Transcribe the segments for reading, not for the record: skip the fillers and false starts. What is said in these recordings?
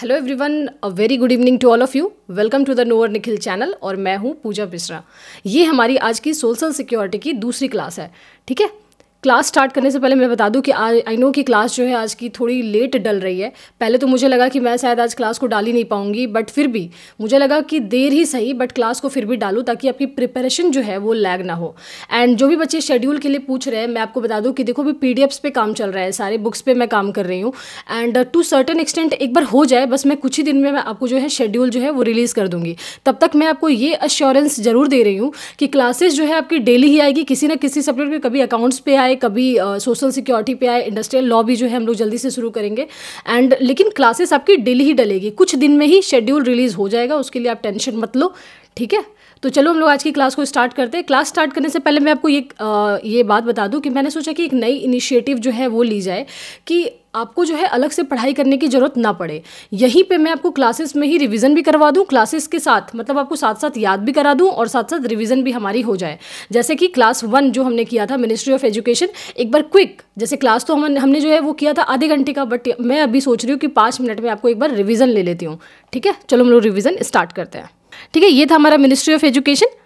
Hello everyone, a very good evening to all of you. Welcome to the नोवर Nikhil channel और मैं हूँ पूजा मिश्रा। ये हमारी आज की सोशल सिक्योरिटी की दूसरी क्लास है। ठीक है, क्लास स्टार्ट करने से पहले मैं बता दूं कि आई नो कि क्लास जो है आज की थोड़ी लेट डल रही है। पहले तो मुझे लगा कि मैं शायद आज क्लास को डाल ही नहीं पाऊंगी, बट फिर भी मुझे लगा कि देर ही सही बट क्लास को फिर भी डालूं ताकि आपकी प्रिपरेशन जो है वो लैग ना हो। एंड जो भी बच्चे शेड्यूल के लिए पूछ रहे हैं, मैं आपको बता दूं कि देखो भी PDFs पे काम चल रहा है, सारे बुक्स पे मैं काम कर रही हूँ। एंड टू सर्टेन एक्सटेंट एक बार हो जाए, बस मैं कुछ ही दिन में मैं आपको जो है शेड्यूल जो है वो रिलीज़ कर दूंगी। तब तक मैं आपको ये अश्योरेंस जरूर दे रही हूँ कि क्लासेस जो है आपकी डेली ही आएगी, किसी ना किसी सब्जेक्ट पे, कभी अकाउंट्स पे आए, कभी सोशल सिक्योरिटी पे आए, इंडस्ट्रियल लॉ भी जो है हम लोग जल्दी से शुरू करेंगे। एंड लेकिन क्लासेस आपकी डेली ही डलेगी, कुछ दिन में ही शेड्यूल रिलीज हो जाएगा, उसके लिए आप टेंशन मत लो। ठीक है, तो चलो हम लोग आज की क्लास को स्टार्ट करते हैं। क्लास स्टार्ट करने से पहले मैं आपको ये बात बता दूं कि मैंने सोचा कि एक नई इनिशिएटिव जो है वो ली जाए कि आपको जो है अलग से पढ़ाई करने की ज़रूरत ना पड़े। यहीं पे मैं आपको क्लासेस में ही रिवीजन भी करवा दूं, क्लासेस के साथ मतलब आपको साथ साथ याद भी करा दूं और साथ साथ रिवीजन भी हमारी हो जाए। जैसे कि क्लास 1 जो हमने किया था मिनिस्ट्री ऑफ एजुकेशन, एक बार क्विक, जैसे क्लास तो हमने जो है वो किया था आधे घंटे का, बट मैं अभी सोच रही हूँ कि 5 मिनट में आपको एक बार रिवीजन ले लेती हूँ। ठीक है, चलो हम लोग रिवीजन स्टार्ट करते हैं। ठीक है, ये था हमारा मिनिस्ट्री ऑफ एजुकेशन।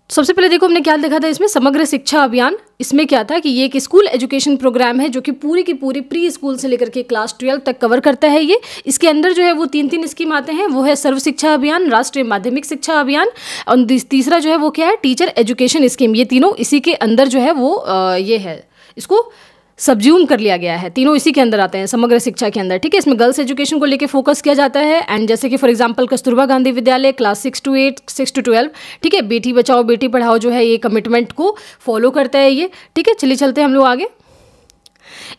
सबसे पहले देखो हमने क्या देखा था इसमें, समग्र शिक्षा अभियान। इसमें क्या था कि ये एक स्कूल एजुकेशन प्रोग्राम है जो कि पूरी की पूरी प्री स्कूल से लेकर के क्लास 12 तक कवर करता है। ये इसके अंदर जो है वो तीन स्कीम आते हैं, वो है सर्व शिक्षा अभियान, राष्ट्रीय माध्यमिक शिक्षा अभियान और तीसरा जो है वो क्या है, टीचर एजुकेशन स्कीम। ये तीनों इसी के अंदर जो है वो ये है, इसको सब्ज्यूम कर लिया गया है, तीनों इसी के अंदर आते हैं, समग्र शिक्षा के अंदर। ठीक है, इसमें गर्ल्स एजुकेशन को लेके फोकस किया जाता है। एंड जैसे कि फॉर एग्जांपल कस्तूरबा गांधी विद्यालय क्लास 6 to 8, 6 to 12। ठीक है, बेटी बचाओ बेटी पढ़ाओ जो है ये कमिटमेंट को फॉलो करता है ये। ठीक है, चलिए चलते हैं हम लोग आगे।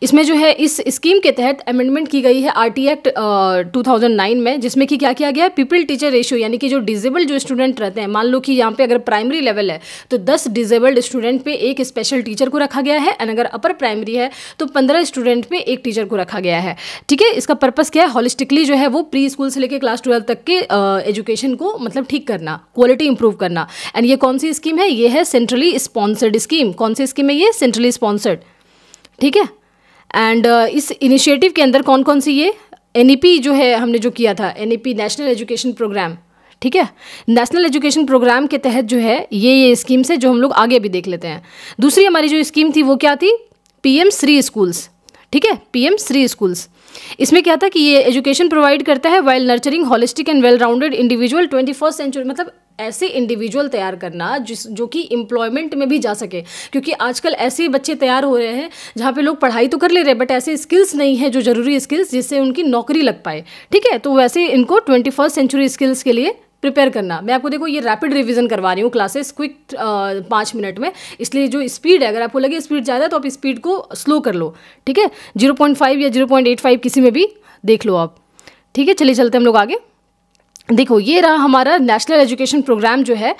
इसमें जो है इस स्कीम के तहत अमेंडमेंट की गई है RT एक्ट 2009 में, जिसमें कि क्या किया गया है, पीपल टीचर रेशियो, यानी कि जो डिजेबल्ड जो स्टूडेंट रहते हैं, मान लो कि यहाँ पे अगर प्राइमरी लेवल है तो 10 डिजेबल्ड स्टूडेंट पे एक स्पेशल टीचर को रखा गया है, एंड अगर अपर प्राइमरी है तो 15 स्टूडेंट पे एक टीचर को रखा गया है। ठीक है, इसका पर्पस क्या है, हॉलिस्टिकली जो है वो प्री स्कूल से लेकर क्लास 12 तक के एजुकेशन को मतलब ठीक करना, क्वालिटी इंप्रूव करना। एंड ये कौन सी स्कीम है, ये है सेंट्रली स्पॉन्सर्ड स्कीम। कौन सी स्कीम है ये, सेंट्रली स्पॉन्सर्ड। ठीक है, एंड इस इनिशिएटिव के अंदर कौन कौन सी, ये NEP जो है हमने जो किया था, NEP नेशनल एजुकेशन प्रोग्राम। ठीक है, नेशनल एजुकेशन प्रोग्राम के तहत जो है ये स्कीम्स है जो हम लोग आगे भी देख लेते हैं। दूसरी हमारी जो स्कीम थी वो क्या थी, PM श्री स्कूल्स। ठीक है, PM श्री स्कूल्स। इसमें क्या था कि ये एजुकेशन प्रोवाइड करता है while nurturing holistic and well rounded individual 21st century, मतलब ऐसे इंडिविजुअल तैयार करना जो कि एम्प्लॉयमेंट में भी जा सके, क्योंकि आजकल ऐसे बच्चे तैयार हो रहे हैं जहाँ पे लोग पढ़ाई तो कर ले रहे हैं बट ऐसे स्किल्स नहीं है जो ज़रूरी स्किल्स जिससे उनकी नौकरी लग पाए। ठीक है, तो वैसे इनको 21st सेंचुरी स्किल्स के लिए प्रिपेयर करना। मैं आपको देखो ये रैपिड रिवीजन करवा रही हूँ क्लासेस क्विक 5 मिनट में, इसलिए जो स्पीड है, अगर आपको लगे स्पीड ज़्यादा है तो आप स्पीड को स्लो कर लो। ठीक है, 0.5 या 0.85 किसी में भी देख लो आप। ठीक है, चलिए चलते हम लोग आगे। देखो ये रहा हमारा नेशनल एजुकेशन प्रोग्राम जो है,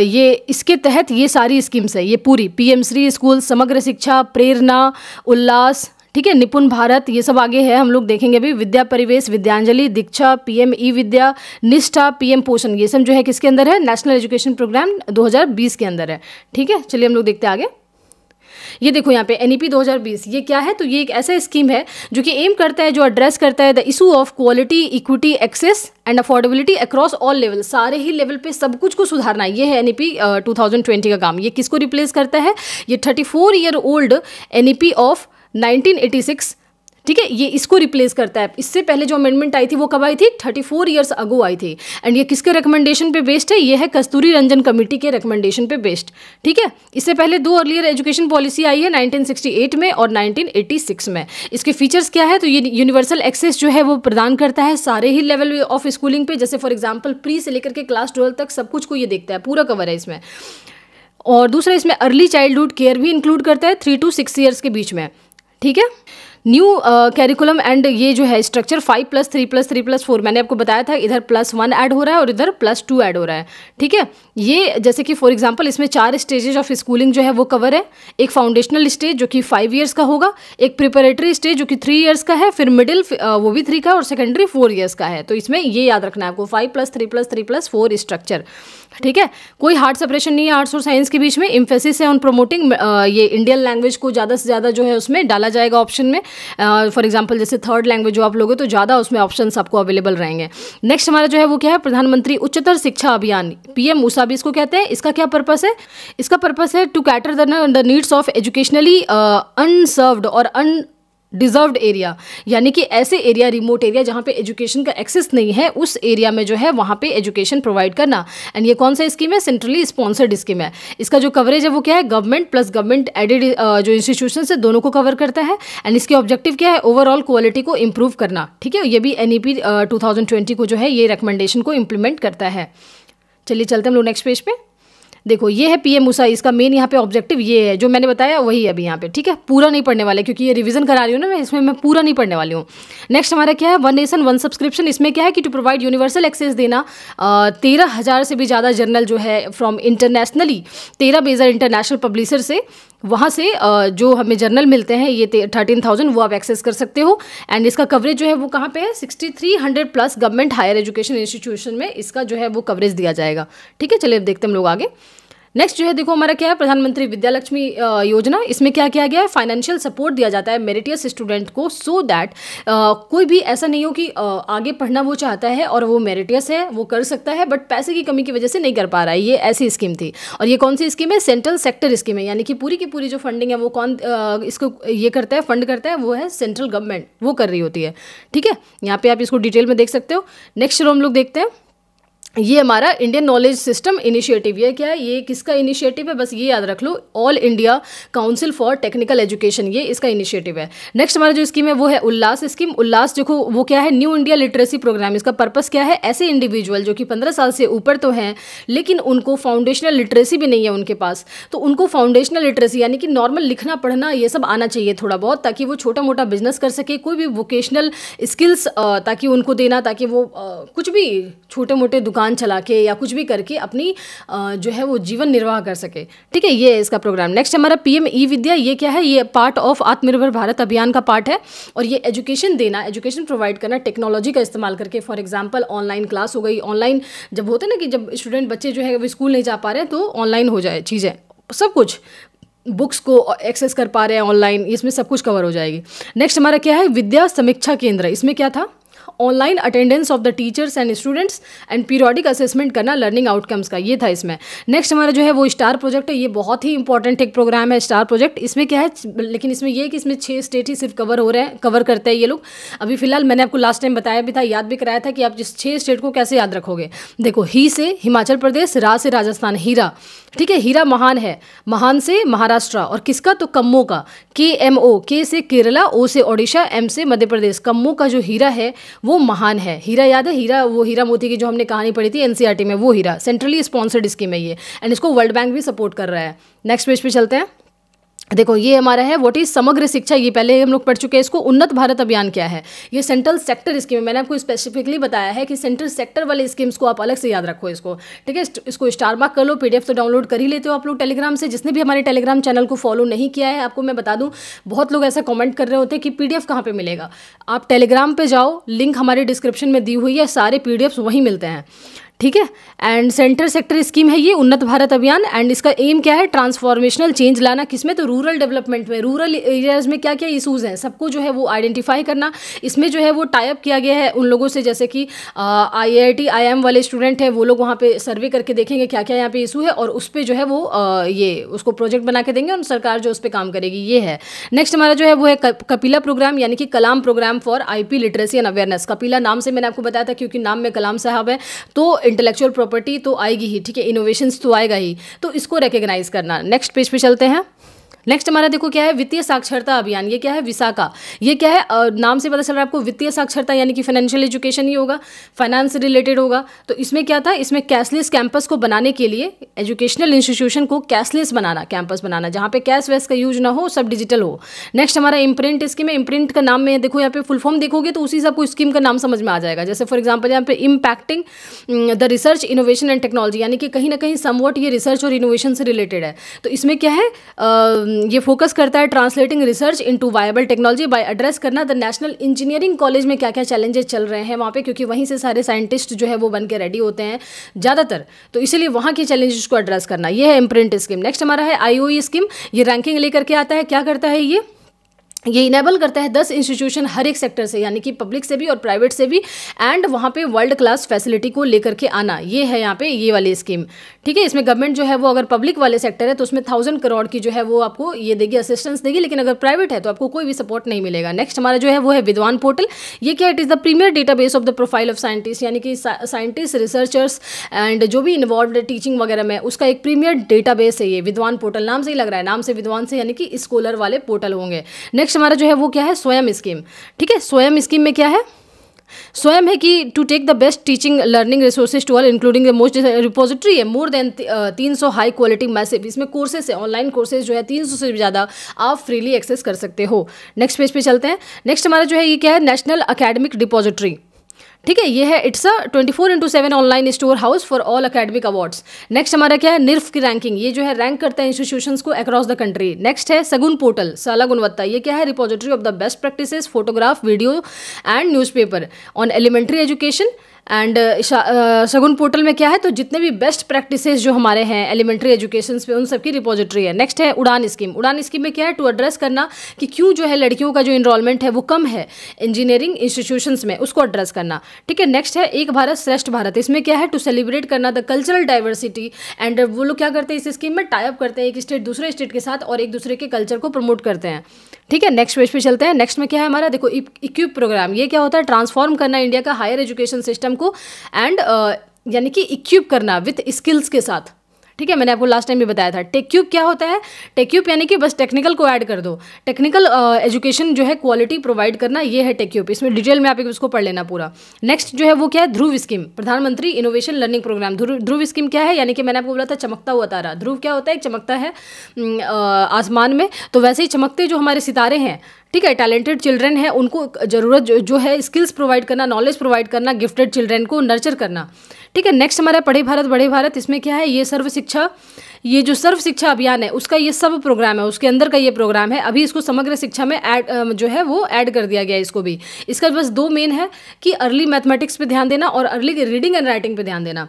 ये इसके तहत ये सारी स्कीम्स है, ये पूरी PM श्री स्कूल, समग्र शिक्षा, प्रेरणा, उल्लास, ठीक है, निपुण भारत, ये सब आगे है, हम लोग देखेंगे अभी। विद्या परिवेश, विद्यांजलि, दीक्षा, PM ई विद्या, निष्ठा, PM पोषण, ये सब जो है किसके अंदर है, नेशनल एजुकेशन प्रोग्राम 2020 के अंदर है। ठीक है, चलिए हम लोग देखते हैं आगे। ये देखो यहाँ पे NEP 2020, ये क्या है, तो ये एक ऐसा स्कीम है जो कि एम करता है, जो एड्रेस करता है the issue of quality, equity, access and affordability across all level, सारे ही लेवल पे सब कुछ को सुधारना। ये है NEP 2020 का काम। ये किसको रिप्लेस करता है, ये 34 ईयर ओल्ड NEP ऑफ 1986। ठीक है, ये इसको रिप्लेस करता है। इससे पहले जो अमेंडमेंट आई थी वो कब आई थी, 34 ईयर्स अगो आई थी। एंड ये किसके रिकमेंडेशन पे बेस्ड है, ये है कस्तूरी रंजन कमेटी के रिकमेंडेशन पे बेस्ड। ठीक है, इससे पहले 2 अर्लियर एजुकेशन पॉलिसी आई है 1968 में और 1986 में। इसके फीचर्स क्या है, तो ये यूनिवर्सल एक्सेस जो है वो प्रदान करता है सारे ही लेवल ऑफ स्कूलिंग पे, जैसे फॉर एग्जाम्पल प्री से लेकर के क्लास 12 तक सब कुछ को ये देखता है, पूरा कवर है इसमें। और दूसरा इसमें अर्ली चाइल्डहुड केयर भी इंक्लूड करता है 3 to 6 ईयर्स के बीच में। ठीक है, न्यू कैरिकुलम एंड ये जो है स्ट्रक्चर 5+3+3+4, मैंने आपको बताया था इधर +1 ऐड हो रहा है और इधर +2 ऐड हो रहा है। ठीक है, ये जैसे कि फॉर एग्जांपल इसमें 4 स्टेजेज ऑफ स्कूलिंग जो है वो कवर है। एक फाउंडेशनल स्टेज जो कि 5 ईयर्स का होगा, एक प्रिपरेटरी स्टेज जो कि 3 ईयर्स का है, फिर मिडिल वो भी 3 का और सेकेंडरी 4 ईयर्स का है। तो इसमें ये याद रखना है आपको 5+3+3+4 स्ट्रक्चर। ठीक है, कोई हार्ड सेपरेशन नहीं है आर्ट्स और साइंस के बीच में। एम्फेसिस है ऑन प्रमोटिंग ये इंडियन लैंग्वेज को ज़्यादा से ज़्यादा जो है उसमें डाला जाएगा ऑप्शन में। फॉर एग्जांपल जैसे थर्ड लैंग्वेज जो आप लोगे तो ज़्यादा उसमें ऑप्शंस आपको अवेलेबल रहेंगे। नेक्स्ट हमारा जो है वो क्या है, प्रधानमंत्री उच्चतर शिक्षा अभियान, पीएम ऊसा भी इसको कहते हैं। इसका क्या पर्पस है? इसका पर्पस है to cater the needs of educationally unserved और डिजर्व्ड एरिया, यानी कि ऐसे एरिया, रिमोट एरिया जहाँ पे एजुकेशन का एक्सेस नहीं है, उस एरिया में जो है वहाँ पे एजुकेशन प्रोवाइड करना। एंड ये कौन सा स्कीम है? सेंट्रली स्पॉन्सर्ड स्कीम है। इसका जो कवरेज है वो क्या है? गवर्नमेंट प्लस गवर्नमेंट एडेड जो इंस्टीट्यूशन है दोनों को कवर करता है। एंड इसके ऑब्जेक्टिव क्या है? ओवरऑल क्वालिटी को इंप्रूव करना। ठीक है, ये भी NEP 2020 को जो है ये रिकमेंडेशन को इम्प्लीमेंट करता है। चलिए चलते हम लोग नेक्स्ट पेज पे। देखो ये है पीएम ऊसा, इसका मेन यहाँ पे ऑब्जेक्टिव ये है जो मैंने बताया वही है अभी यहाँ पे। ठीक है, पूरा नहीं पढ़ने वाले क्योंकि ये रिवीजन करा रही हूँ ना मैं, इसमें मैं पूरा नहीं पढ़ने वाली हूँ। नेक्स्ट हमारा क्या है? One nation one subscription. इसमें क्या है कि टू प्रोवाइड यूनिवर्सल एक्सेस देना। 13,000 से भी ज़्यादा जर्नल जो है from internationally 13 major international publisher से, वहाँ से जो हमें जर्नल मिलते हैं ये 13,000 वो आप एक्सेस कर सकते हो। एंड इसका कवरेज जो है वो कहाँ पे है? 6300 plus government higher education institution में इसका जो है वो कवरेज दिया जाएगा। ठीक है, चलिए अब देखते हैं हम लोग आगे। नेक्स्ट जो है देखो हमारा क्या है? प्रधानमंत्री विद्यालक्ष्मी योजना। इसमें क्या किया गया है? फाइनेंशियल सपोर्ट दिया जाता है मेरिटियस स्टूडेंट को, सो दैट कोई भी ऐसा नहीं हो कि आगे पढ़ना वो चाहता है और वो मेरिटियस है, वो कर सकता है बट पैसे की कमी की वजह से नहीं कर पा रहा है। ये ऐसी स्कीम थी। और ये कौन सी स्कीम है? सेंट्रल सेक्टर स्कीम है, यानी कि पूरी की पूरी जो फंडिंग है वो कौन इसको ये करता है, फंड करता है, वो है सेंट्रल गवर्नमेंट, वो कर रही होती है। ठीक है, यहाँ पे आप इसको डिटेल में देख सकते हो। नेक्स्ट हम लोग देखते हैं, ये हमारा इंडियन नॉलेज सिस्टम इनिशिएटिव। ये क्या है? ये किसका इनिशिएटिव है? बस ये याद रख लो, all India council for technical education, ये इसका इनिशिएटिव है। नेक्स्ट हमारा जो स्कीम है वो है उल्लास स्कीम। उल्लास देखो वो क्या है? New India literacy program. इसका पर्पस क्या है? ऐसे इंडिविजुअल जो कि 15 साल से ऊपर तो हैं लेकिन उनको फाउंडेशनल लिटरेसी भी नहीं है उनके पास, तो उनको फाउंडेशनल लिटरेसी यानी कि नॉर्मल लिखना पढ़ना ये सब आना चाहिए थोड़ा बहुत, ताकि वो छोटा मोटा बिजनेस कर सके, कोई भी वोकेशनल स्किल्स ताकि उनको देना, ताकि वो कुछ भी छोटे मोटे दुकान चला के या कुछ भी करके अपनी जो है वो जीवन निर्वाह कर सके। ठीक है, ये है इसका प्रोग्राम। नेक्स्ट हमारा पीएम ई विद्या। ये क्या है? ये पार्ट ऑफ आत्मनिर्भर भारत अभियान का पार्ट है और ये एजुकेशन देना, एजुकेशन प्रोवाइड करना टेक्नोलॉजी का इस्तेमाल करके। फॉर एग्जांपल ऑनलाइन क्लास हो गई, ऑनलाइन जब होते हैं ना कि जब स्टूडेंट बच्चे जो है वो स्कूल नहीं जा पा रहे हैं तो ऑनलाइन हो जाए चीज़ें, सब कुछ बुक्स को एक्सेस कर पा रहे हैं ऑनलाइन, इसमें सब कुछ कवर हो जाएगी। नेक्स्ट हमारा क्या है? विद्या समीक्षा केंद्र। इसमें क्या था? Online attendance of the teachers and students and periodic assessment करना लर्निंग आउटकम्स का, ये था इसमें। नेक्स्ट हमारा जो है वो स्टार प्रोजेक्ट है। ये बहुत ही इंपॉर्टेंट एक प्रोग्राम है स्टार प्रोजेक्ट। इसमें क्या है? लेकिन इसमें ये है कि इसमें 6 स्टेट ही सिर्फ कवर करते हैं ये लोग। अभी फिलहाल मैंने आपको लास्ट टाइम बताया भी था, याद भी कराया था कि आप जिस 6 स्टेट को कैसे याद रखोगे। देखो, ही से हिमाचल प्रदेश, रा से राजस्थान, हीरा, ठीक है, हीरा महान है, महान से महाराष्ट्र, और किसका? तो कम्मो का, KMO, के से केरला, ओ से ओडिशा, M से मध्य प्रदेश। कम्मो का जो हीरा है वो महान है। हीरा याद है? हीरा, वो हीरा मोती की जो हमने कहानी पढ़ी थी NCERT में, वो हीरा। सेंट्रली स्पॉन्सर्ड स्कीम है ये एंड इसको वर्ल्ड बैंक भी सपोर्ट कर रहा है। नेक्स्ट पेज पे चलते हैं। देखो ये हमारा है व्हाट इज समग्र शिक्षा। ये पहले हम लोग पढ़ चुके हैं इसको। उन्नत भारत अभियान क्या है? ये सेंट्रल सेक्टर स्कीम है। मैंने आपको स्पेसिफिकली बताया है कि सेंट्रल सेक्टर वाले स्कीम्स को आप अलग से याद रखो इसको। ठीक है, इसको स्टार मार्क कर लो। PDF तो डाउनलोड कर ही लेते हो आप लोग टेलीग्राम से। जिसने भी हमारे टेलीग्राम चैनल को फॉलो नहीं किया है, आपको मैं बता दूं, बहुत लोग ऐसा कमेंट कर रहे होते हैं कि PDF कहाँ पे मिलेगा। आप टेलीग्राम पे जाओ, लिंक हमारे डिस्क्रिप्शन में दी हुई है, सारे PDFs वहीं मिलते हैं। ठीक है, एंड सेंट्रल सेक्टर स्कीम है ये उन्नत भारत अभियान। एंड इसका एम क्या है? ट्रांसफॉर्मेशनल चेंज लाना। किसमें? तो रूरल डेवलपमेंट में। रूरल एरियाज में क्या क्या इशूज़ हैं सबको जो है वो आइडेंटिफाई करना। इसमें जो है वो टाइप किया गया है उन लोगों से, जैसे कि IIT IIM वाले स्टूडेंट हैं, वो लोग वहाँ पे सर्वे करके देखेंगे क्या क्या यहाँ पे इशू है और उस पर जो है वो ये उसको प्रोजेक्ट बना के देंगे और सरकार जो उस पर काम करेगी, ये है। नेक्स्ट हमारा जो है वो है कपिला प्रोग्राम, यानी कि Kalam programme for IP literacy and awareness. Kapila नाम से मैंने आपको बताया था क्योंकि नाम में कलाम साहब है, तो इंटेलेक्चुअल प्रॉपर्टी तो आएगी ही, ठीक है, इनोवेशंस तो आएगा ही, तो इसको रिकॉग्नाइज करना। नेक्स्ट पेज पे चलते हैं। नेक्स्ट हमारा देखो क्या है? वित्तीय साक्षरता अभियान। ये क्या है? विसाका। ये क्या है? नाम से पता चल रहा है आपको, वित्तीय साक्षरता यानी कि फाइनेंशियल एजुकेशन ही होगा, फाइनेंस से रिलेटेड होगा। तो इसमें क्या था? इसमें कैशलेस कैंपस को बनाने के लिए एजुकेशनल इंस्टीट्यूशन को कैशलेस बनाना, कैंपस बनाना जहाँ पे कैश वैश का यूज ना हो, सब डिजिटल हो। नेक्स्ट हमारा इम्प्रिंट स्कीम है। इम्प्रिंट का नाम में देखो यहाँ पे फुल फॉर्म देखोगे तो उसी से आपको स्कीम का नाम समझ में आ जाएगा। जैसे फॉर एग्जाम्पल यहाँ पे impacting the research innovation and technology, यानी कि कहीं ना कहीं समवॉट ये रिसर्च और इनोवेशन से रिलेटेड है। तो इसमें क्या है? ये फोकस करता है translating research into viable technology by address करना द नेशनल इंजीनियरिंग कॉलेज में क्या क्या चैलेंजेस चल रहे हैं वहाँ पे, क्योंकि वहीं से सारे साइंटिस्ट जो है वो बन के रेडी होते हैं ज़्यादातर, तो इसलिए वहाँ के चैलेंजेस को एड्रेस करना, ये है इम्प्रिंट स्कीम। नेक्स्ट हमारा है IOE स्कीम। ये रैंकिंग लेकर के आता है। क्या करता है ये? ये इनेबल करता है 10 इंस्टीट्यूशन हर एक सेक्टर से, यानी कि पब्लिक से भी और प्राइवेट से भी, एंड वहाँ पे वर्ल्ड क्लास फैसिलिटी को लेकर के आना, ये है यहाँ पे ये वाली स्कीम। ठीक है, इसमें गवर्नमेंट जो है वो अगर पब्लिक वाले सेक्टर है तो उसमें 1000 करोड़ की जो है वो आपको ये देगी, असिस्टेंस देगी, लेकिन अगर प्राइवेट है तो आपको कोई भी सपोर्ट नहीं मिलेगा। नेक्स्ट हमारा जो है वो है विद्वान पोर्टल। ये क्या है, it is the premier database of the profile of scientist, यानी कि साइंटिस्ट, रिसर्चर्स एंड जो भी इन्वॉल्व टीचिंग वगैरह में, उसका एक प्रीमियर डेटाबेस है ये विद्वान पोर्टल। नाम से ही लग रहा है, नाम से विद्वान से यानी कि स्कॉलर वाले पोर्टल होंगे। नेक्स्ट हमारा जो है वो क्या है, स्वयं स्कीम। ठीक है, स्वयं स्कीम में क्या है, स्वयं है कि to take the best teaching learning resources to all including the most repository है more than 300 high quality massive. इसमें कोर्सेज है, ऑनलाइन कोर्सेज जो है 300 से ज़्यादा आप फ्रीली एक्सेस कर सकते हो। नेक्स्ट पेज पे चलते हैं। नेक्स्ट हमारा जो है ये क्या है, नेशनल अकेडमिक डिपॉजिटरी। ठीक है, ये है it's a 24/7 online store house for all academic awards. Next हमारा क्या है, निर्फ की रैंकिंग, ये जो है रैंक करता है इंस्टीट्यूशंस को अक्रॉस द कंट्री। नेक्स्ट है सगुन पोर्टल, साला गुणवत्ता, ये क्या है, repository of the best practices, photograph, video and newspaper on elementary education. And Shagun portal में क्या है, तो जितने भी बेस्ट प्रैक्टिसेस जो हमारे हैं एलिमेंट्री एजुकेशन पे, उन सबकी रिपोजिटरी है। नेक्स्ट है उड़ान स्कीम। उड़ान स्कीम में क्या है, टू एड्रेस करना कि क्यों जो है लड़कियों का जो इनरोलमेंट है वो कम है इंजीनियरिंग इंस्टीट्यूशंस में, उसको एड्रेस करना। ठीक है, नेक्स्ट है एक भारत श्रेष्ठ भारत। इसमें क्या है, टू सेलिब्रेट करना द कल्चरल डाइवर्सिटी, एंड वो लोग क्या करते हैं इस स्कीम में, टाई अप करते हैं एक स्टेट दूसरे स्टेट के साथ और एक दूसरे के कल्चर को प्रमोट करते हैं। ठीक है, नेक्स्ट पेज पे चलते हैं। नेक्स्ट में क्या है हमारा, देखो इक्विप प्रोग्राम। ये क्या होता है, ट्रांसफॉर्म करना इंडिया का हायर एजुकेशन सिस्टम को, एंड यानी कि इक्विप करना विथ स्किल्स के साथ। ठीक है, मैंने आपको लास्ट टाइम भी बताया था। टेक्यूब क्या होता है, टेक्यूब यानी कि बस टेक्निकल को ऐड कर दो, टेक्निकल एजुकेशन जो है क्वालिटी प्रोवाइड करना, ये है टेक्यूब। इसमें डिटेल में आप उसको पढ़ लेना पूरा। नेक्स्ट जो है वो क्या है, ध्रुव स्कीम, प्रधानमंत्री इनोवेशन लर्निंग प्रोग्राम। ध्रुव स्कीम क्या है, यानी कि मैंने आपको बोला था चमकता हुआ तारा। ध्रुव क्या होता है, एक चमकता है आसमान में, तो वैसे ही चमकते जो हमारे सितारे हैं, ठीक है, टैलेंटेड चिल्ड्रन है, उनको ज़रूरत जो है स्किल्स प्रोवाइड करना, नॉलेज प्रोवाइड करना, गिफ्टेड चिल्ड्रन को नर्चर करना। ठीक है, नेक्स्ट हमारा पढ़े भारत बढ़े भारत। इसमें क्या है, ये सर्व शिक्षा, ये जो सर्व शिक्षा अभियान है उसका ये सब प्रोग्राम है, उसके अंदर का ये प्रोग्राम है। अभी इसको समग्र शिक्षा में ऐड जो है वो ऐड कर दिया गया है इसको भी। इसका बस 2 मेन है कि अर्ली मैथमेटिक्स पे ध्यान देना और अर्ली रीडिंग एंड राइटिंग पे ध्यान देना।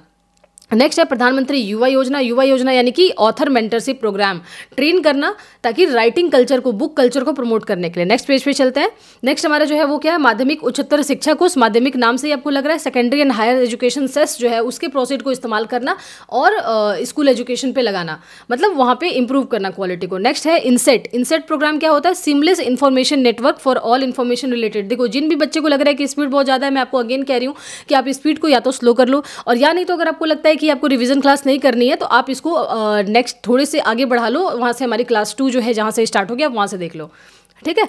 नेक्स्ट है प्रधानमंत्री युवा योजना। युवा योजना यानी कि ऑथर मेंटरशिप प्रोग्राम, ट्रेन करना ताकि राइटिंग कल्चर को, बुक कल्चर को प्रमोट करने के लिए। नेक्स्ट पेज पे चलते हैं। नेक्स्ट हमारा जो है वो क्या है, माध्यमिक उच्चतर शिक्षा कोर्स। माध्यमिक नाम से ही आपको लग रहा है, secondary and higher education cess जो है उसके प्रोसीड को इस्तेमाल करना और स्कूल एजुकेशन पे लगाना, मतलब वहाँ पे इंप्रूव करना क्वालिटी को। नेक्स्ट है इनसेट। इनसेट प्रोग्राम क्या होता है, seamless information network for all information related. देखो जिन भी बच्चे को लग रहा है कि स्पीड बहुत ज़्यादा है, मैं आपको अगेन कह रही हूँ कि आप स्पीड को या तो स्लो कर लो, और या नहीं तो अगर आपको लगता है कि आपको रिवीजन क्लास नहीं करनी है तो आप इसको नेक्स्ट थोड़े से आगे बढ़ा लो, वहाँ से हमारी क्लास 2 जो है जहाँ से स्टार्ट हो गया वहाँ से देख लो। ठीक है,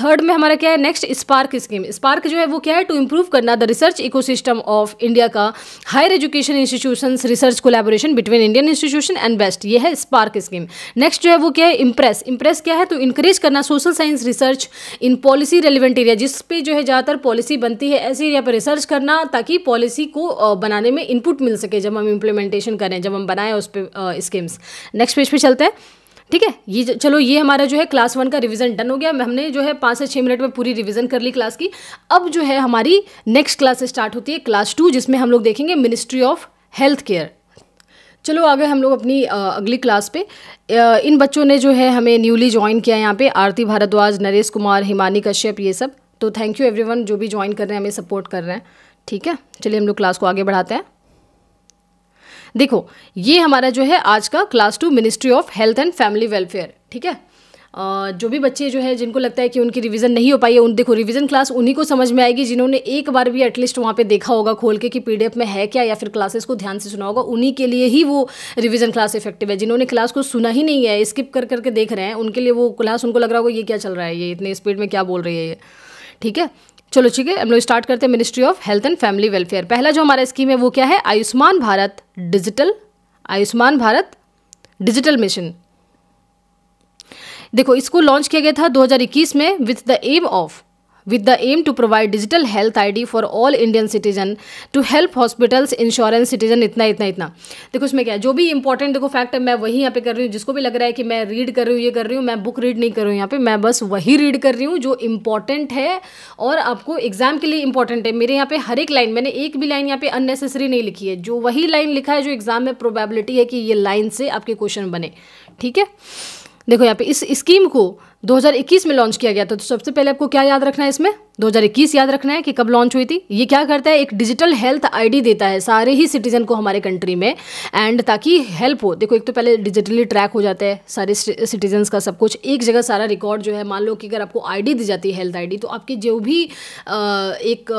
थर्ड में हमारा क्या है, नेक्स्ट स्पार्क स्कीम। स्पार्क जो है वो क्या है, टू इंप्रूव करना the research ecosystem of India का higher education institutions research collaboration between Indian institution and best, ये है स्पार्क स्कीम। नेक्स्ट जो है वो क्या है, इम्प्रेस। इम्प्रेस क्या है, तो इनकरेज करना social science research in policy relevant area, जिस पे जो है ज़्यादातर पॉलिसी बनती है ऐसे एरिया पर रिसर्च करना ताकि पॉलिसी को बनाने में इनपुट मिल सके जब हम इम्प्लीमेंटेशन करें, जब हम बनाएं उस पर स्कीम्स। नेक्स्ट पेज पे चलते हैं। ठीक है, ये चलो ये हमारा जो है क्लास 1 का रिवीजन डन हो गया। हमने जो है 5 से 6 मिनट में पूरी रिवीजन कर ली क्लास की। अब जो है हमारी नेक्स्ट क्लास स्टार्ट होती है क्लास 2, जिसमें हम लोग देखेंगे मिनिस्ट्री ऑफ हेल्थ केयर। चलो आगे हम लोग अपनी अगली क्लास पे। इन बच्चों ने जो है हमें न्यूली ज्वाइन किया यहाँ पे, आरती भारद्वाज, नरेश कुमार, हिमानी कश्यप, ये सब। तो थैंक यू एवरीवन जो भी ज्वाइन कर रहे हैं, हमें सपोर्ट कर रहे हैं। ठीक है, चलिए हम लोग क्लास को आगे बढ़ाते हैं। देखो ये हमारा जो है आज का class 2 ministry of health and family welfare. ठीक है, जो भी बच्चे जो है जिनको लगता है कि उनकी रिवीजन नहीं हो पाई है, उन देखो रिवीजन क्लास उन्हीं को समझ में आएगी जिन्होंने एक बार भी एटलीस्ट वहाँ पे देखा होगा खोल के कि पीडीएफ में है क्या, या फिर क्लासेस को ध्यान से सुना होगा, उन्हीं के लिए ही वो रिवीजन क्लास इफेक्टिव है। जिन्होंने क्लास को सुना ही नहीं है, स्किप कर करके देख रहे हैं, उनके लिए वो क्लास उनको लग रहा होगा ये क्या चल रहा है, ये इतने स्पीड में क्या बोल रही है ये। ठीक है, चलो ठीक है, हम लोग स्टार्ट करते हैं ministry of health and family welfare. पहला जो हमारा स्कीम है वो क्या है, आयुष्मान भारत डिजिटल मिशन। देखो इसको लॉन्च किया गया था 2021 में with the aim to provide digital health ID for all Indian citizen to help hospitals, insurance, citizen, इतना। देखो इसमें क्या है, जो भी इंपॉर्टेंट देखो फैक्ट है मैं वही यहाँ पे कर रही हूँ। जिसको भी लग रहा है कि मैं रीड कर रही हूँ, ये कर रही हूँ, मैं बुक रीड नहीं कर रही हूँ यहाँ पे, मैं बस वही रीड कर रही हूँ जो इंपॉर्टेंट है और आपको एग्जाम के लिए इंपॉर्टेंट है। मेरे यहाँ पे हर एक लाइन, मैंने एक भी लाइन यहाँ पे अननेसेसरी नहीं लिखी है, जो वही लाइन लिखा है जो एग्जाम में प्रोबेबिलिटी है कि ये लाइन से आपके क्वेश्चन बने। ठीक है, देखो यहाँ पे इस स्कीम को 2021 में लॉन्च किया गया था। तो सबसे पहले आपको क्या याद रखना है इसमें, 2021 याद रखना है कि कब लॉन्च हुई थी। ये क्या करता है, एक डिजिटल हेल्थ आईडी देता है सारे ही सिटीजन को हमारे कंट्री में, एंड ताकि हेल्प हो। देखो एक तो पहले डिजिटली ट्रैक हो जाता है सारे सिटीजन्स का सब कुछ, एक जगह सारा रिकॉर्ड जो है। मान लो कि अगर आपको आईडी दी जाती है, हेल्थ आईडी, तो आपकी जो भी एक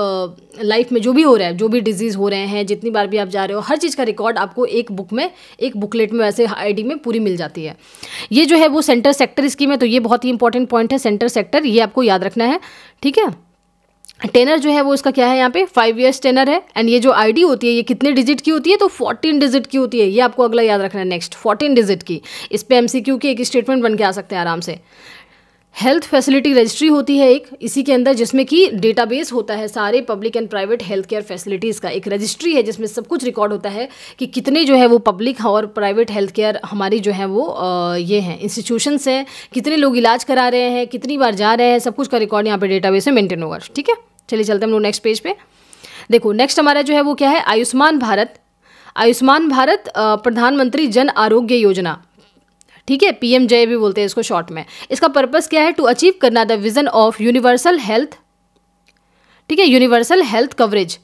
लाइफ में जो भी हो रहा है, जो भी डिजीज़ हो रहे हैं, जितनी बार भी आप जा रहे हो, हर चीज़ का रिकॉर्ड आपको एक बुक में, एक बुकलेट में, वैसे आईडी में पूरी मिल जाती है। ये जो है वो सेंटर सेक्टर स्कीम है, तो ये बहुत ही इंपॉर्टेंट पॉइंट है, सेंटर सेक्टर, ये आपको याद रखना है, ठीक है। टेनर जो है वो इसका क्या है, यहाँ पे 5 ईयर्स टेनर है। एंड ये जो आईडी होती है ये कितने डिजिट की होती है, तो 14 डिजिट की होती है। ये आपको अगला याद रखना है, नेक्स्ट 14 डिजिट की। इस पे एमसीक्यू की एक स्टेटमेंट बन के आ सकते हैं आराम से। हेल्थ फैसिलिटी रजिस्ट्री होती है एक इसी के अंदर, जिसमें कि डेटाबेस होता है सारे public and private health care facilities का। एक रजिस्ट्री है जिसमें सब कुछ रिकॉर्ड होता है कि कितने जो है वो पब्लिक और प्राइवेट हेल्थ केयर हमारी जो है वो ये हैं इंस्टीट्यूशंस हैं, कितने लोग इलाज करा रहे हैं, कितनी बार जा रहे हैं, सब कुछ का रिकॉर्ड यहाँ पे डेटाबेस में मेंटेन होगा, ठीक है। चलिए चलते हैं हम लोग नेक्स्ट पेज पे। देखो नेक्स्ट हमारा जो है वो क्या है, आयुष्मान भारत। आयुष्मान भारत प्रधानमंत्री जन आरोग्य योजना, ठीक है, पीएमजे भी बोलते हैं इसको शॉर्ट में। इसका पर्पस क्या है, टू अचीव करना the vision of universal health, ठीक है, यूनिवर्सल हेल्थ कवरेज।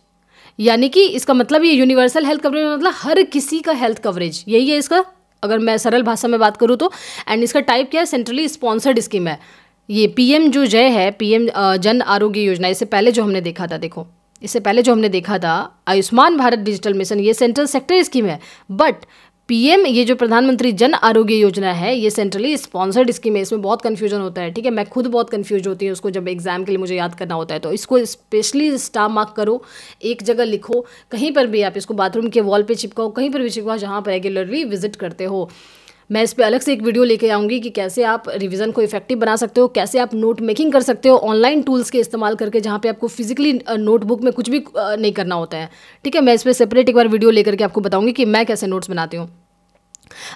यानी कि इसका मतलब ये यूनिवर्सल हेल्थ कवरेज मतलब हर किसी का हेल्थ कवरेज, यही है इसका, अगर मैं सरल भाषा में बात करूँ तो। एंड इसका टाइप क्या है, सेंट्रली स्पॉन्सर्ड स्कीम है। ये पीएम जो जय है, पीएम जन आरोग्य योजना, इससे पहले जो हमने देखा था, देखो इससे पहले जो हमने देखा था आयुष्मान भारत डिजिटल मिशन, ये सेंट्रल सेक्टर स्कीम है। बट पीएम ये जो प्रधानमंत्री जन आरोग्य योजना है, ये सेंट्रली स्पॉन्सर्ड स्कीम है। इसमें बहुत कंफ्यूजन होता है, ठीक है, मैं खुद बहुत कंफ्यूज होती हूँ उसको जब एग्जाम के लिए मुझे याद करना होता है। तो इसको स्पेशली स्टार मार्क करो, एक जगह लिखो, कहीं पर भी आप इसको बाथरूम के वॉल पे चिपकाओ, कहीं पर भी चिपकाओ जहाँ पर रेगुलरली विजिट करते हो। मैं इस पर अलग से एक वीडियो लेके आऊँगी कि कैसे आप रिवीजन को इफेक्टिव बना सकते हो, कैसे आप नोट मेकिंग कर सकते हो ऑनलाइन टूल्स के इस्तेमाल करके, जहाँ पे आपको फिजिकली नोटबुक में कुछ भी नहीं करना होता है, ठीक है। मैं इस पर सेपरेट एक बार वीडियो लेकर के आपको बताऊँगी कि मैं कैसे नोट्स बनाती हूँ।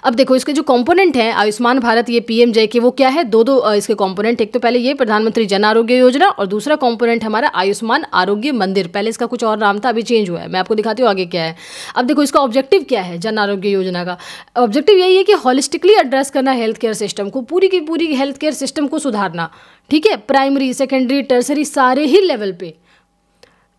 अब देखो इसके जो कंपोनेंट हैं आयुष्मान भारत, ये पीएमजे के, वो क्या है, दो इसके कंपोनेंट। एक तो पहले ये प्रधानमंत्री जन आरोग्य योजना, और दूसरा कंपोनेंट हमारा आयुष्मान आरोग्य मंदिर। पहले इसका कुछ और नाम था, अभी चेंज हुआ है, मैं आपको दिखाती हूँ आगे क्या है। अब देखो इसका ऑब्जेक्टिव क्या है, जन आरोग्य योजना का ऑब्जेक्टिव यही है कि हॉलिस्टिकली एड्रेस करना हेल्थ केयर सिस्टम को, पूरी की पूरी हेल्थ केयर सिस्टम को सुधारना, ठीक है, प्राइमरी सेकेंडरी टर्सरी सारे ही लेवल पे,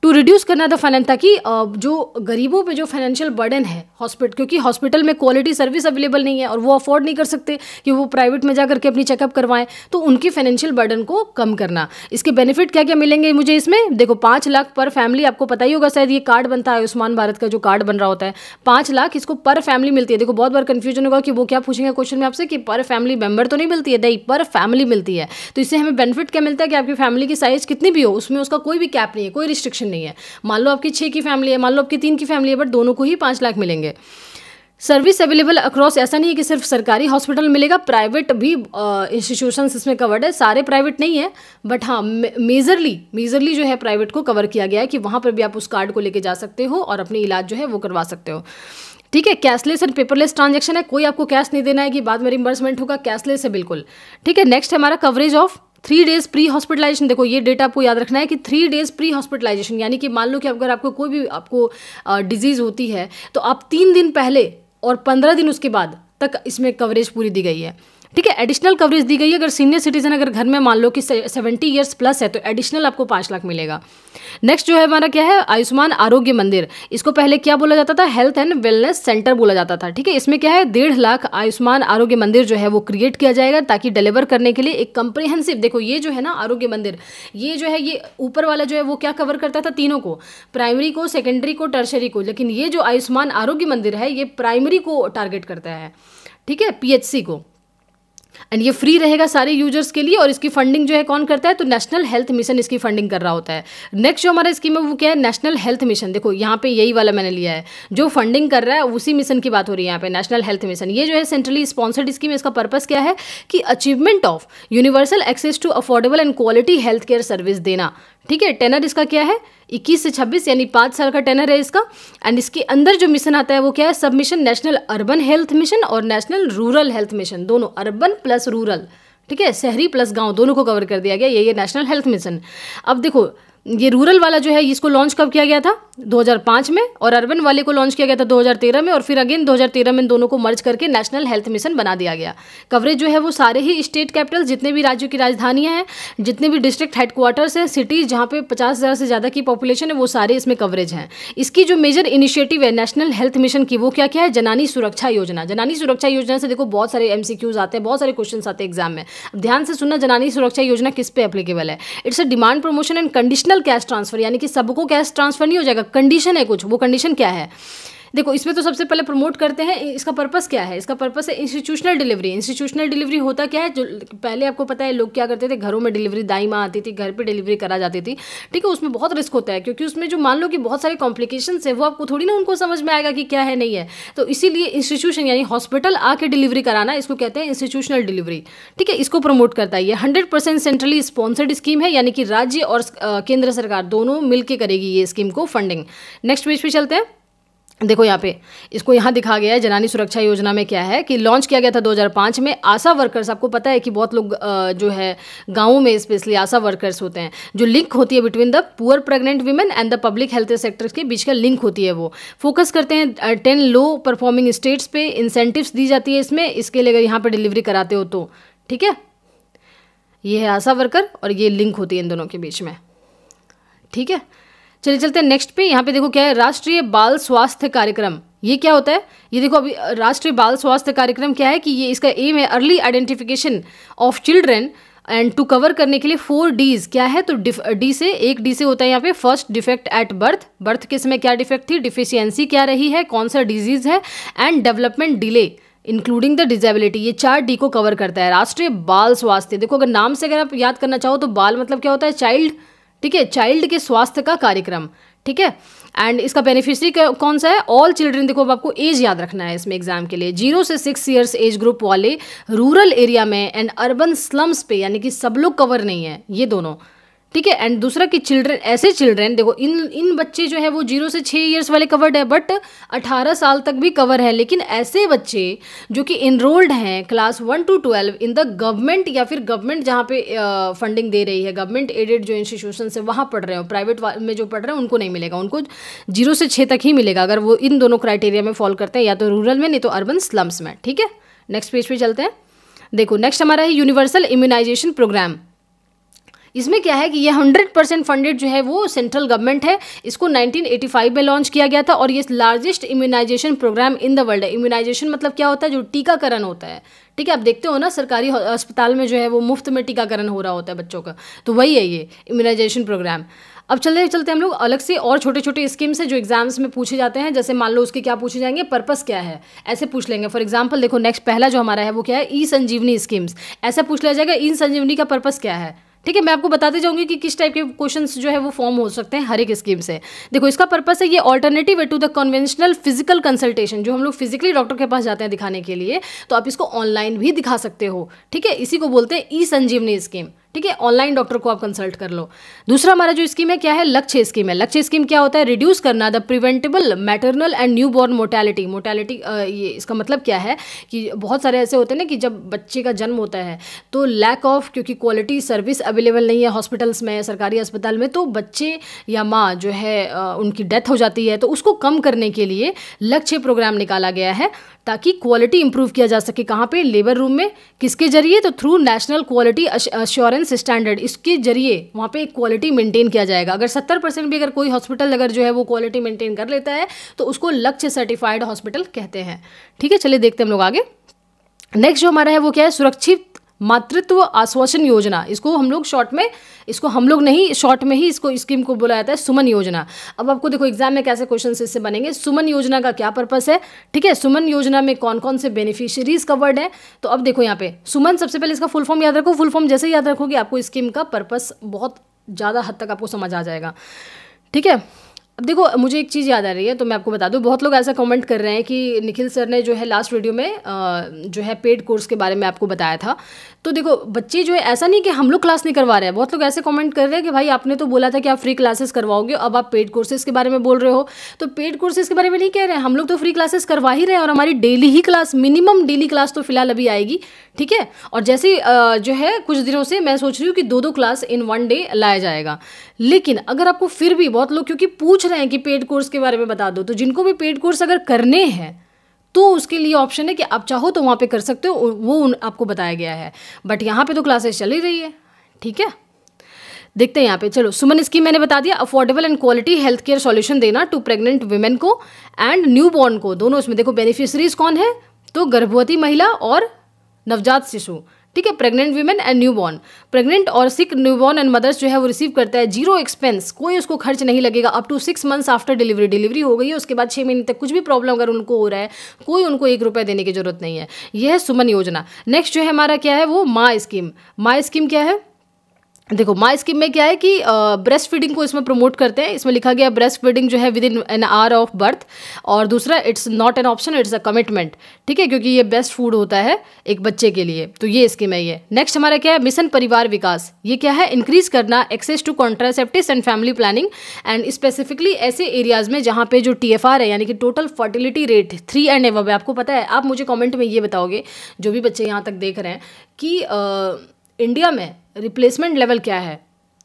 टू रिड्यूस करना द फाइनेंस, ताकि जो गरीबों पे जो फाइनेंशियल बर्डन है हॉस्पिटल, क्योंकि हॉस्पिटल में क्वालिटी सर्विस अवेलेबल नहीं है और वो अफोर्ड नहीं कर सकते कि वो प्राइवेट में जा करके अपनी चेकअप करवाएं, तो उनकी फाइनेंशियल बर्डन को कम करना। इसके बेनिफिट क्या क्या मिलेंगे मुझे इसमें, देखो 5 लाख पर फैमिली, आपको पता ही होगा शायद ये कार्ड बनता है आयुष्मान भारत का, जो कार्ड बन रहा होता है 5 लाख इसको पर फैमिली मिलती है। देखो बहुत बार कंफ्यूजन होगा कि वो क्या पूछेंगे क्वेश्चन में आपसे कि पर फैमिली मेंबर तो नहीं मिलती है, नहीं, पर फैमिली मिलती है। तो इससे हमें बेनिफिट क्या मिलता है कि आपकी फैमिली की साइज कितनी भी हो, उसमें उसका कोई भी कैप नहीं है, कोई रिस्ट्रिक्शन नहीं है। मान लो आपकी 6 की फैमिली है, मान लो आपकी 3 की फैमिली है, बट दोनों को ही 5 लाख मिलेंगे। सर्विस अवेलेबल अक्रॉस, ऐसा नहीं है कि सिर्फ सरकारी हॉस्पिटल मिलेगा, प्राइवेट भी इंस्टीट्यूशंस इसमें कवर्ड है, सारे प्राइवेट नहीं है, बट हाँ मेजरली जो है प्राइवेट को कवर किया गया है कि वहाँ पर भी आप उस कार्ड को लेके जा सकते हो और अपनी इलाज जो है वो करवा सकते हो, ठीक है। कैशलेस एंड पेपरलेस ट्रांजेक्शन है, कोई आपको कैश नहीं देना है कि बाद में रिम्बर्समेंट होगा, कैशलेस है बिल्कुल, ठीक है। नेक्स्ट हमारा coverage of 3 days pre hospitalization. देखो ये डेटा आपको याद रखना है कि 3 डेज प्री हॉस्पिटलाइजेशन, यानी कि मान लो कि अगर आपको कोई भी आपको डिजीज़ होती है तो आप 3 दिन पहले और 15 दिन उसके बाद तक इसमें कवरेज पूरी दी गई है, ठीक है। एडिशनल कवरेज दी गई है, अगर सीनियर सिटीजन अगर घर में मान लो कि 70 ईयर्स प्लस है तो एडिशनल आपको 5 लाख मिलेगा। नेक्स्ट जो है हमारा क्या है, आयुष्मान आरोग्य मंदिर। इसको पहले क्या बोला जाता था, हेल्थ एंड वेलनेस सेंटर बोला जाता था, ठीक है। इसमें क्या है, 1.5 लाख आयुष्मान आरोग्य मंदिर जो है वो क्रिएट किया जाएगा, ताकि डिलीवर करने के लिए एक कंप्रिहेंसिव, देखो ये जो है ना आरोग्य मंदिर, ये जो है ये ऊपर वाला जो है वो क्या कवर करता था, तीनों को, प्राइमरी को, सेकेंडरी को, टर्शरी को, लेकिन ये जो आयुष्मान आरोग्य मंदिर है ये प्राइमरी को टारगेट करता है, ठीक है, पीएचसी को। एंड ये फ्री रहेगा सारे यूजर्स के लिए, और इसकी फंडिंग जो है कौन करता है, तो नेशनल हेल्थ मिशन इसकी फंडिंग कर रहा होता है। नेक्स्ट जो हमारा स्कीम है वो क्या है, नेशनल हेल्थ मिशन। देखो यहाँ पे यही वाला मैंने लिया है, जो फंडिंग कर रहा है उसी मिशन की बात हो रही है यहाँ पे, नेशनल हेल्थ मिशन। ये जो है सेंट्रली स्पॉन्सर्ड स्कीम है, इसका पर्पस क्या है कि achievement of universal access to affordable and quality health care service देना, ठीक है। टेनर इसका क्या है, 21 से 26 यानी 5 साल का टेनर है इसका। एंड इसके अंदर जो मिशन आता है वो क्या है, सब mission, national urban health mission और नेशनल रूरल हेल्थ मिशन, दोनों अर्बन प्लस रूरल, ठीक है, शहरी प्लस गांव, दोनों को कवर कर दिया गया, ये नेशनल हेल्थ मिशन। अब देखो ये रूरल वाला जो है इसको लॉन्च कब किया गया था? 2005 में, और अर्बन वाले को लॉन्च किया गया था 2013 में, और फिर अगेन 2013 में इन दोनों को मर्ज करके नेशनल हेल्थ मिशन बना दिया गया। कवरेज जो है वो सारे ही स्टेट कैपिटल, जितने भी राज्यों की राजधानियां हैं, जितने भी डिस्ट्रिक्ट हेडक्वार्टर्स हैं, सिटीज़ जहाँ पे 50,000 से ज़्यादा की पॉपुलेशन है, वो सारे इसमें कवरेज हैं। इसकी जो मेजर इनिशिएटिव है नेशनल हेल्थ मिशन की, वो क्या क्या है? जननी सुरक्षा योजना। जननी सुरक्षा योजना से देखो बहुत सारे MCQs आते हैं, बहुत सारे क्वेश्चन आते हैं एग्जाम में। अब ध्यान से सुनना, जननी सुरक्षा योजना किस पे एप्लीकेबल है? It's a demand promotion and conditional cash transfer, यानी कि सबको कैश ट्रांसफर नहीं हो जाएगा, कंडीशन है कुछ। वो कंडीशन क्या है? देखो, इसमें तो सबसे पहले प्रमोट करते हैं। इसका पर्पस क्या है? इसका पर्पस है इंस्टीट्यूशनल डिलीवरी। इंस्टीट्यूशनल डिलीवरी होता क्या है? जो पहले आपको पता है लोग क्या करते थे, घरों में डिलीवरी, दाई माँ आती थी, घर पे डिलीवरी करा जाती थी, ठीक है। उसमें बहुत रिस्क होता है, क्योंकि उसमें जो मान लो कि बहुत सारे कॉम्प्लिकेशंस है, वो आपको थोड़ी ना उनको समझ में आएगा कि क्या है नहीं है। तो इसीलिए इंस्टीट्यूशन यानी हॉस्पिटल आके डिलीवरी कराना, इसको कहते हैं इंस्टीट्यूशनल डिलीवरी, ठीक है। इसको प्रमोट करता है। ये 100% सेंट्रली स्पॉन्सर्ड स्कीम है, यानी कि राज्य और केंद्र सरकार दोनों मिलकर करेगी ये स्कीम को फंडिंग। नेक्स्ट पेज पे चलते हैं। देखो यहाँ पे इसको यहाँ दिखा गया है जननी सुरक्षा योजना में क्या है कि लॉन्च किया गया था 2005 में। आशा वर्कर्स, आपको पता है कि बहुत लोग जो है गाँवों में स्पेशली आशा वर्कर्स होते हैं, जो लिंक होती है between the poor pregnant women and the public health sector के बीच का लिंक होती है। वो फोकस करते हैं 10 लो परफॉर्मिंग स्टेट्स पे, इंसेंटिव्स दी जाती है इसमें, इसके लिए अगर यहाँ पर डिलीवरी कराते हो तो, ठीक है। ये है आशा वर्कर और ये लिंक होती है इन दोनों के बीच में, ठीक है। चलिए चलते हैं नेक्स्ट पे। यहाँ पे देखो क्या है, राष्ट्रीय बाल स्वास्थ्य कार्यक्रम। ये क्या होता है? ये देखो अभी राष्ट्रीय बाल स्वास्थ्य कार्यक्रम क्या है कि ये इसका एम है early identification of children and to cover करने के लिए 4 Ds क्या है? तो डी से एक डी से होता है यहाँ पे first defect at birth, birth के समय क्या डिफेक्ट थी, डिफिशियंसी क्या रही है, कौन सा डिजीज है, and development delay including the disability. ये 4 D को कवर करता है राष्ट्रीय बाल स्वास्थ्य। देखो अगर नाम से अगर आप याद करना चाहो तो बाल मतलब क्या होता है? चाइल्ड, ठीक है, चाइल्ड के स्वास्थ्य का कार्यक्रम, ठीक है। एंड इसका बेनिफिशियरी कौन सा है? All children. देखो अब आपको एज याद रखना है इसमें एग्जाम के लिए, 0 से 6 ईयर्स एज ग्रुप वाले रूरल एरिया में एंड अर्बन स्लम्स पे, यानी कि सब लोग कवर नहीं है ये दोनों, ठीक है। एंड दूसरा कि चिल्ड्रन, ऐसे चिल्ड्रन देखो इन बच्चे जो है वो 0 से 6 ईयर्स वाले कवर्ड है, बट 18 साल तक भी कवर है। लेकिन ऐसे बच्चे जो कि इनरोल्ड हैं class 1 to 12 in the government, या फिर गवर्नमेंट जहाँ पे फंडिंग दे रही है, गवर्नमेंट एडेड जो इंस्टीट्यूशन है वहाँ पढ़ रहे हो, प्राइवेट में जो पढ़ रहे हैं उनको नहीं मिलेगा, उनको 0 से 6 तक ही मिलेगा अगर वो इन दोनों क्राइटेरिया में फॉल करते हैं, या तो रूरल में नहीं तो अर्बन स्लम्स में, ठीक है। नेक्स्ट पेज पे चलते हैं। देखो नेक्स्ट हमारा है यूनिवर्सल इम्यूनाइजेशन प्रोग्राम। इसमें क्या है कि ये 100% फंडेड जो है वो सेंट्रल गवर्नमेंट है। इसको 1985 में लॉन्च किया गया था और ये largest immunization program in the world है। इम्यूनाइजेशन मतलब क्या होता है? जो टीकाकरण होता है, ठीक है। आप देखते हो ना सरकारी अस्पताल में जो है वो मुफ्त में टीकाकरण हो रहा होता है बच्चों का, तो वही है ये इम्यूनाइजेशन प्रोग्राम। अब चलते चलते हम लोग अलग से और छोटे छोटे स्कीम्स है जो एग्जाम्स में पूछे जाते हैं। जैसे मान लो उसके क्या पूछे जाएंगे, पर्पस क्या है, ऐसे पूछ लेंगे। फॉर एग्जाम्पल देखो नेक्स्ट पहला जो हमारा है वो क्या है? ई संजीवनी स्कीम्स। ऐसा पूछ लिया जाएगा ई संजीवनी का पर्पस क्या है, ठीक है। मैं आपको बताते जाऊंगी कि किस टाइप के क्वेश्चंस जो है वो फॉर्म हो सकते हैं हर एक स्कीम से। देखो इसका पर्पस है ये ऑल्टरनेटिव है to the conventional physical consultation. जो हम लोग फिजिकली डॉक्टर के पास जाते हैं दिखाने के लिए, तो आप इसको ऑनलाइन भी दिखा सकते हो, ठीक है। इसी को बोलते हैं ई संजीवनी स्कीम, ठीक है। ऑनलाइन डॉक्टर को आप कंसल्ट कर लो। दूसरा हमारा जो स्कीम है क्या है? लक्ष्य स्कीम है। लक्ष्य स्कीम क्या होता है? रिड्यूस करना the preventable maternal and new born mortality. ये इसका मतलब क्या है कि बहुत सारे ऐसे होते हैं ना कि जब बच्चे का जन्म होता है तो लैक ऑफ, क्योंकि क्वालिटी सर्विस अवेलेबल नहीं है हॉस्पिटल्स में, सरकारी अस्पताल में, तो बच्चे या माँ जो है उनकी डेथ हो जाती है। तो उसको कम करने के लिए लक्ष्य प्रोग्राम निकाला गया है ताकि क्वालिटी इंप्रूव किया जा सके। कहाँ पे? लेबर रूम में। किसके जरिए? तो through national quality assurance standard, इसके जरिए वहाँ पे क्वालिटी मेंटेन किया जाएगा। अगर 70% भी अगर कोई हॉस्पिटल अगर जो है वो क्वालिटी मेंटेन कर लेता है तो उसको लक्ष्य सर्टिफाइड हॉस्पिटल कहते हैं, ठीक है। चलिए देखते हैं हम लोग आगे। नेक्स्ट जो हमारा है वो क्या है? सुरक्षित मातृत्व आश्वासन योजना। इसको हम लोग शॉर्ट में ही इसको स्कीम को बोला जाता है सुमन योजना। अब आपको देखो एग्जाम में कैसे क्वेश्चन इससे बनेंगे। सुमन योजना का क्या पर्पस है, ठीक है। सुमन योजना में कौन कौन से बेनिफिशियरीज कवर्ड है, तो अब देखो यहाँ पे सुमन, सबसे पहले इसका फुल फॉर्म याद रखो। फुल फॉर्म जैसे याद रखोगे आपको स्कीम का पर्पस बहुत ज़्यादा हद तक आपको समझ आ जाएगा, ठीक है। अब देखो मुझे एक चीज़ याद आ रही है, तो मैं आपको बता दूं, बहुत लोग ऐसा कमेंट कर रहे हैं कि निखिल सर ने जो है लास्ट वीडियो में जो है पेड कोर्स के बारे में आपको बताया था। तो देखो बच्चे जो है, ऐसा नहीं कि हम लोग क्लास नहीं करवा रहे हैं, बहुत लोग ऐसे कमेंट कर रहे हैं कि भाई आपने तो बोला था कि आप फ्री क्लासेस करवाओगे, अब आप पेड कोर्सेज के बारे में बोल रहे हो। तो पेड कोर्सेज के बारे में नहीं कह रहे हैं, हम लोग तो फ्री क्लासेस करवा ही रहे हैं, और हमारी डेली ही क्लास, मिनिमम डेली क्लास तो फिलहाल अभी आएगी, ठीक है। और जैसे जो है कुछ दिनों से मैं सोच रही हूँ कि 2-2 क्लास इन 1 डे लाया जाएगा। लेकिन अगर आपको फिर भी बहुत लोग क्योंकि पूछ रहे हैं कि पेड कोर्स के बारे में बता दो, तो जिनको भी पेड कोर्स अगर करने हैं तो उसके लिए ऑप्शन है कि आप चाहो तो वहाँ पे कर सकते हो, वो आपको बताया गया है। बट यहाँ पे तो क्लासेस चल ही रही है, ठीक है। देखते हैं यहाँ पे, चलो सुमन स्कीम मैंने बता दिया, affordable and quality health care solution देना टू प्रेग्नेंट वुमेन को एंड न्यू बॉर्न को, दोनों इसमें देखो बेनिफिशरीज कौन है, तो गर्भवती महिला और नवजात शिशु, ठीक है। Pregnant women and new born, pregnant और सिक न्यू बॉर्न एंड मदर्स जो है वो रिसीव करता है 0 एक्सपेंस, कोई उसको खर्च नहीं लगेगा up to 6 months after delivery. Delivery हो गई है उसके बाद 6 महीने तक कुछ भी प्रॉब्लम अगर उनको हो रहा है, कोई उनको 1 रुपये देने की जरूरत नहीं है। यह है सुमन योजना। नेक्स्ट जो है हमारा क्या है, वो माँ स्कीम। माँ स्कीम क्या है, देखो माँ स्कीम में क्या है कि ब्रेस्ट फीडिंग को इसमें प्रमोट करते हैं। इसमें लिखा गया ब्रेस्ट फीडिंग जो है with in an hour of birth, और दूसरा it's not an option, it's a commitment, ठीक है, क्योंकि ये बेस्ट फूड होता है एक बच्चे के लिए। तो ये स्कीम है ये। नेक्स्ट हमारा क्या है, मिशन परिवार विकास। ये क्या है, इंक्रीज करना access to contraceptives and family planning, and specifically areas एरियाज में जहाँ पे जो TFR है यानी कि total fertility rate 3 and above है। आपको पता है, आप मुझे कॉमेंट में ये बताओगे जो भी बच्चे यहाँ तक देख रहे हैं कि इंडिया में रिप्लेसमेंट लेवल क्या है,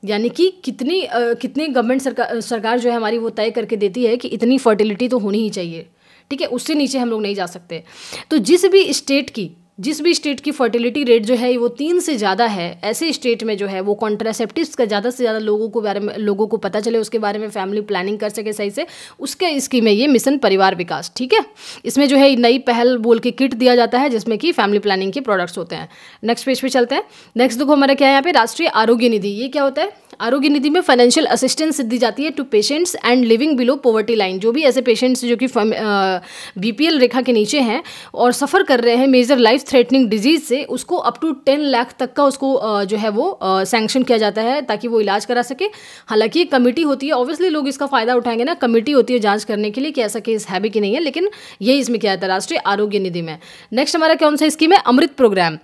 यानी कि कितनी गवर्नमेंट सरकार जो है हमारी वो तय करके देती है कि इतनी फर्टिलिटी तो होनी ही चाहिए, ठीक है, उससे नीचे हम लोग नहीं जा सकते। तो जिस भी स्टेट की फर्टिलिटी रेट जो है वो 3 से ज़्यादा है, ऐसे स्टेट में जो है वो कॉन्ट्रासेप्टिव्स का ज़्यादा से ज़्यादा लोगों को पता चले, उसके बारे में फैमिली प्लानिंग कर सके सही से, उसके स्कीम है ये मिशन परिवार विकास, ठीक है। इसमें जो है नई पहल बोल के किट दिया जाता है जिसमें कि फैमिली प्लानिंग के प्रोडक्ट्स होते हैं। नेक्स्ट पेज पे चलते हैं। नेक्स्ट देखो हमारा क्या है यहाँ पे, राष्ट्रीय आरोग्य निधि। ये क्या होता है, आरोग्य निधि में फाइनेंशियल असिस्टेंस दी जाती है to patients and living below poverty line. जो भी ऐसे पेशेंट्स जो कि BPL रेखा के नीचे हैं और सफ़र कर रहे हैं मेजर लाइफ थ्रेटनिंग डिजीज से, उसको अप टू 10 लाख तक का उसको जो है वो सैंक्शन किया जाता है ताकि वो इलाज करा सके। हालांकि एक कमेटी होती है, ऑब्वियसली लोग इसका फ़ायदा उठाएंगे ना, कमेटी होती है जांच करने के लिए कि ऐसा केस है भी कि नहीं है, लेकिन यही इसमें क्या आता है, राष्ट्रीय आरोग्य निधि में। नेक्स्ट हमारा कौन सा स्कीम है, अमृत प्रोग्राम।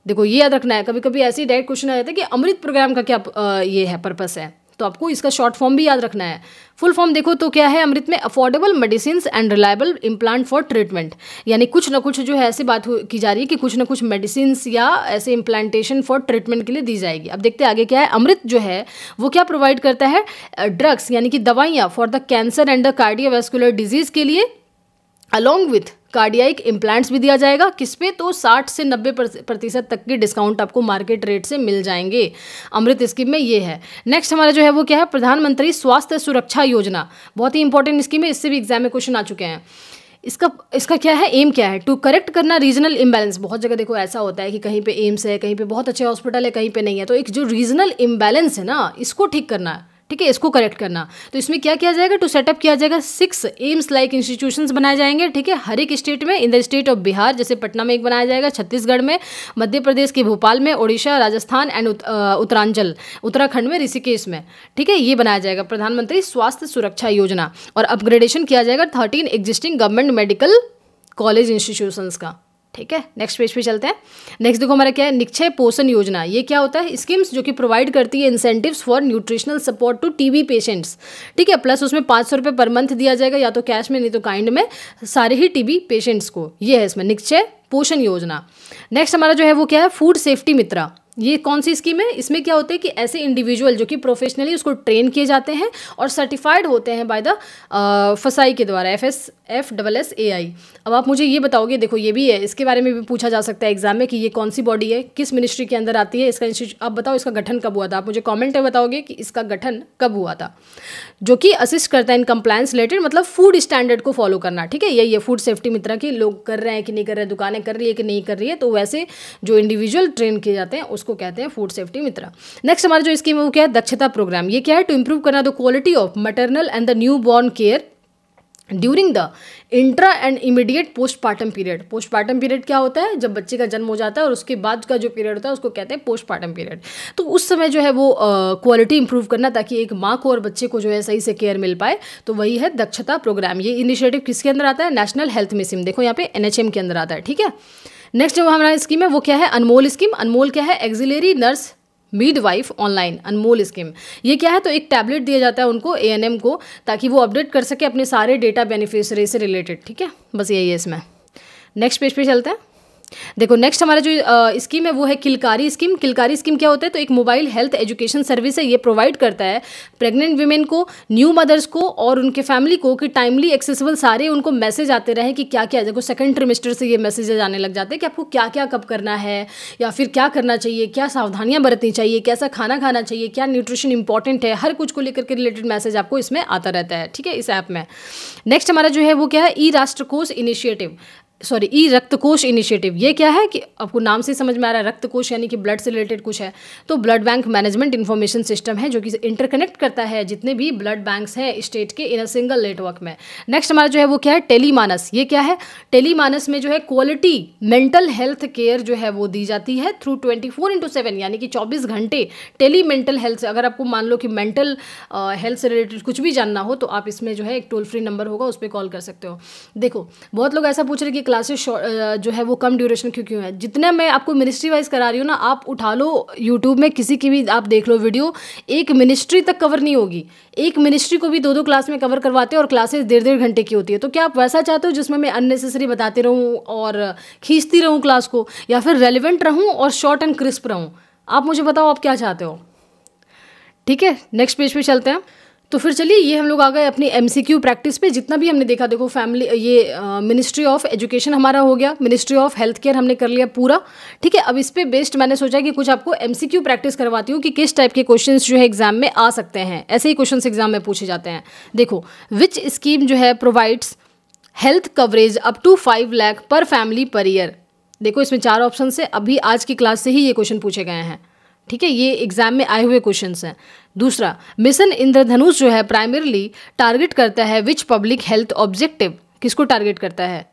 देखो ये याद रखना है, कभी कभी ऐसे ही डायरेक्ट क्वेश्चन आ जाता है कि अमृत प्रोग्राम का क्या ये है, पर्पस है, तो आपको इसका शॉर्ट फॉर्म भी याद रखना है। फुल फॉर्म देखो तो क्या है अमृत में, affordable medicine and reliable implant for treatment. यानी कुछ ना कुछ जो है ऐसी बात की जा रही है कि कुछ ना कुछ मेडिसिन या ऐसे इम्प्लांटेशन फॉर ट्रीटमेंट के लिए दी जाएगी। अब देखते हैं आगे क्या है। अमृत जो है वो क्या प्रोवाइड करता है, ड्रग्स यानी कि दवाइयाँ for the cancer and the cardiovascular disease के लिए, अलॉन्ग विथ कार्डियाइक इम्प्लांट्स भी दिया जाएगा। किस पे, तो 60 से 90% तक की डिस्काउंट आपको मार्केट रेट से मिल जाएंगे। अमृत स्कीम में ये है। नेक्स्ट हमारा जो है वो क्या है, प्रधानमंत्री स्वास्थ्य सुरक्षा योजना। बहुत ही इंपॉर्टेंट स्कीम है, इससे भी एग्जाम में क्वेश्चन आ चुके हैं। इसका क्या है, एम क्या है, टू करेक्ट करना रीजनल इम्बैलेंस। बहुत जगह देखो ऐसा होता है कि कहीं पे एम्स है, कहीं पे बहुत अच्छे हॉस्पिटल है, कहीं पे नहीं है, तो एक जो रीजनल इम्बैलेंस है ना, इसको ठीक करना है, ठीक है, इसको करेक्ट करना। तो इसमें क्या किया जाएगा, टू सेटअप किया जाएगा 6 एम्स लाइक इंस्टीट्यूशंस बनाए जाएंगे, ठीक है, हर एक स्टेट में। In the state of Bihar, जैसे पटना में एक बनाया जाएगा, छत्तीसगढ़ में, मध्य प्रदेश के भोपाल में, ओडिशा, राजस्थान एंड उत्तराखंड में, ऋषिकेश में, ठीक है, ये बनाया जाएगा प्रधानमंत्री स्वास्थ्य सुरक्षा योजना। और अपग्रेडेशन किया जाएगा 13 existing government medical college institutions का, ठीक है। नेक्स्ट पेज पे चलते हैं। नेक्स्ट देखो हमारा क्या है, निक्षय पोषण योजना। ये क्या होता है, स्कीम्स जो कि प्रोवाइड करती है incentives for nutritional support to TB patients, ठीक है, प्लस उसमें 500 रुपये पर मंथ दिया जाएगा, या तो कैश में नहीं तो काइंड में, सारे ही TB पेशेंट्स को। ये है इसमें निक्षय पोषण योजना। नेक्स्ट हमारा जो है वो क्या है, फूड सेफ्टी मित्रा। ये कौन सी स्कीम है, इसमें क्या होता है कि ऐसे इंडिविजुअल जो कि प्रोफेशनली उसको ट्रेन किए जाते हैं और सर्टिफाइड होते हैं बाय द FSSAI के द्वारा, FSSAI। अब आप मुझे ये बताओगे, देखो ये भी है, इसके बारे में भी पूछा जा सकता है एग्जाम में कि ये कौन सी बॉडी है, किस मिनिस्ट्री के अंदर आती है, इसका इंस्टीट्यूट, आप बताओ इसका गठन कब हुआ था। आप मुझे कॉमेंट में बताओगे कि इसका गठन कब हुआ था, जो कि असिस्ट करता है इन कंप्लायंस रिलेटेड, मतलब फूड स्टैंडर्ड को फॉलो करना, ठीक है। यही है फूड सेफ्टी मित्रा की, लोग कर रहे हैं कि नहीं कर रहे हैं, दुकानें कर रही है कि नहीं कर रही है, तो वैसे जो इंडिविजुअल ट्रेन किए जाते हैं उसको कहते हैं फूड सेफ्टी मित्रा। नेक्स्ट हमारा जो स्कीम है वो क्या है, दक्षता प्रोग्राम। ये क्या है, टू इंप्रूव करना the quality of maternal and the new born care during the intra and immediate postpartum period. Postpartum period क्या होता है? जब बच्चे का जन्म हो जाता है और उसके बाद का जो पीरियड होता है उसको कहते हैं पोस्टपार्टम पीरियड। तो उस समय जो है वो क्वालिटी इंप्रूव करना, ताकि एक माँ को और बच्चे को जो है सही से केयर मिल पाए, तो वही है दक्षता प्रोग्राम। ये इनिशिएटिव किसके अंदर आता है? National health mission. देखो यहाँ पे NHM के अंदर आता है, ठीक है। नेक्स्ट जो हमारा स्कीम है वो क्या है? अनमोल स्कीम। अनमोल क्या है? एक्सिलरी नर्स मिडवाइफ ऑनलाइन, अनमोल स्कीम। ये क्या है? तो एक टैबलेट दिया जाता है उनको, ANM को, ताकि वो अपडेट कर सके अपने सारे डेटा बेनिफिशियरी से रिलेटेड, ठीक है। बस यही है इसमें। नेक्स्ट पेज पे चलते हैं। देखो नेक्स्ट हमारा जो स्कीम है वो है किलकारी स्कीम। किलकारी स्कीम क्या होता है? तो एक मोबाइल हेल्थ एजुकेशन सर्विस है। ये प्रोवाइड करता है प्रेग्नेंट वीमेन को, न्यू मदर्स को और उनके फैमिली को कि टाइमली एक्सेसिबल सारे उनको मैसेज आते रहे कि क्या क्या। देखो सेकंड ट्रिमेस्टर से ये मैसेजेस आने लग जाते हैं कि आपको क्या क्या कब करना है, या फिर क्या करना चाहिए, क्या सावधानियां बरतनी चाहिए, कैसा खाना खाना चाहिए, क्या न्यूट्रिशन इंपॉर्टेंट है, हर कुछ को लेकर के रिलेटेड मैसेज आपको इसमें आता रहता है, ठीक है, इस ऐप में। नेक्स्ट हमारा जो है वो क्या है? ई राष्ट्रकोश इनिशिएटिव, सॉरी ई रक्तकोश इनिशिएटिव। ये क्या है कि आपको नाम से समझ में आ रहा है, रक्तकोश यानी कि ब्लड से रिलेटेड कुछ है। तो blood bank management information system है जो कि इंटरकनेक्ट करता है जितने भी ब्लड बैंक्स हैं स्टेट के इन अ सिंगल नेटवर्क में। नेक्स्ट हमारा जो है वो क्या है? टेलीमानस। ये क्या है? टेलीमानस में जो है क्वालिटी मेंटल हेल्थ केयर जो है वो दी जाती है थ्रू 24/7, यानी कि 24 घंटे टेली मेंटल हेल्थ। अगर आपको मान लो कि मेंटल हेल्थ से रिलेटेड कुछ भी जानना हो तो आप इसमें जो है एक टोल फ्री नंबर होगा, उस पर कॉल कर सकते हो। देखो बहुत लोग ऐसा पूछ रहे कि क्लासेस जो है वो कम ड्यूरेशन क्यों है। जितना मैं आपको मिनिस्ट्री वाइज करा रही हूँ ना, आप उठा लो यूट्यूब में किसी की भी आप देख लो वीडियो, एक मिनिस्ट्री तक कवर नहीं होगी। एक मिनिस्ट्री को भी 2-2 क्लास में कवर करवाते हैं और क्लासेस 1.5 घंटे की होती है। तो क्या आप वैसा चाहते हो जिसमें मैं अननेसेसरी बताते रहूँ और खींचती रहूँ क्लास को, या फिर रेलिवेंट रहूँ और शॉर्ट एंड क्रिस्प रहूँ? आप मुझे बताओ आप क्या चाहते हो, ठीक है। नेक्स्ट पेज पे चलते हैं। तो फिर चलिए ये हम लोग आ गए अपनी MCQ प्रैक्टिस पे। जितना भी हमने देखा, देखो फैमिली, ये मिनिस्ट्री ऑफ एजुकेशन हमारा हो गया, मिनिस्ट्री ऑफ हेल्थ केयर हमने कर लिया पूरा, ठीक है। अब इस पे बेस्ड मैंने सोचा कि कुछ आपको MCQ प्रैक्टिस करवाती हूँ कि किस टाइप के क्वेश्चंस जो है एग्जाम में आ सकते हैं। ऐसे ही क्वेश्चंस एग्जाम में पूछे जाते हैं। देखो विच स्कीम जो है provides health coverage up to 5 lakh per family per year. देखो इसमें 4 ऑप्शन है, अभी आज की क्लास से ही ये क्वेश्चन पूछे गए हैं, ठीक है। ये एग्जाम में आए हुए क्वेश्चंस हैं। दूसरा, मिशन इंद्रधनुष जो है प्राइमरीली टारगेट करता है विच पब्लिक हेल्थ ऑब्जेक्टिव। किसको टारगेट करता है,